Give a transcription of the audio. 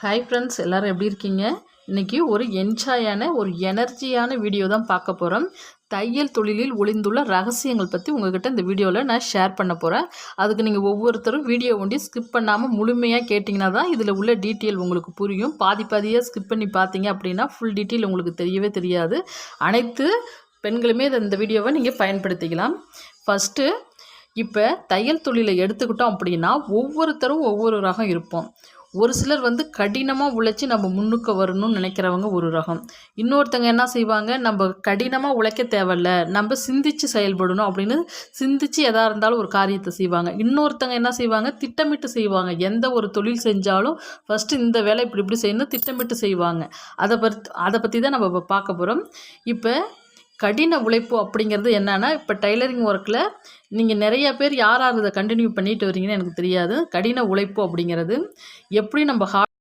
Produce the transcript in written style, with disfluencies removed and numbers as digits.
Hi friends, எல்லோரும் எப்படி இருக்கீங்க? இன்றைக்கி ஒரு என்ஜாயான ஒரு எனர்ஜியான வீடியோ தான் பார்க்க போகிறோம். தையல் தொழிலில் ஒளிந்துள்ள ரகசியங்கள் பற்றி உங்கள்கிட்ட இந்த வீடியோவில் நான் ஷேர் பண்ண போகிறேன். அதுக்கு நீங்கள் ஒவ்வொருத்தரும் வீடியோ ஒண்டி ஸ்கிப் பண்ணாமல் முழுமையாக கேட்டிங்கன்னா தான் இதில் உள்ள டீட்டெயில் உங்களுக்கு புரியும். பாதியாக ஸ்கிப் பண்ணி பார்த்தீங்க அப்படின்னா ஃபுல் டீட்டெயில் உங்களுக்கு தெரியவே தெரியாது. அனைத்து பெண்களுமே இந்த வீடியோவை நீங்கள் பயன்படுத்திக்கலாம். ஃபஸ்ட்டு இப்போ தையல் தொழிலை எடுத்துக்கிட்டோம் அப்படின்னா ஒவ்வொருத்தரும் ஒவ்வொரு ரகம் இருப்போம். ஒரு சிலர் கடினமாக உழைச்சி நம்ம முன்னுக்கு வரணும்னு நினைக்கிறவங்க ஒரு ரகம். இன்னொருத்தங்க என்ன செய்வாங்க, நம்ம கடினமாக உழைக்க தேவையில்ல, நம்ம சிந்திச்சு செயல்படணும் அப்படின்னு சிந்திச்சு எதாக இருந்தாலும் ஒரு காரியத்தை செய்வாங்க. இன்னொருத்தங்க என்ன செய்வாங்க, திட்டமிட்டு செய்வாங்க. எந்த ஒரு தொழில் செஞ்சாலும் ஃபஸ்ட்டு இந்த வேலை இப்படி செய்யணும் திட்டமிட்டு செய்வாங்க. அதை பற்றி தான் நம்ம இப்போ பார்க்க போகிறோம். இப்போ கடின உழைப்பு அப்படிங்கிறது என்னென்னா, இப்போ டைலரிங் ஒர்க்கில் நீங்கள் நிறைய பேர் யார் இதை கண்டினியூ பண்ணிட்டு வரீங்கன்னு எனக்கு தெரியாது. கடின உழைப்பு அப்படிங்கிறது எப்படி நம்ம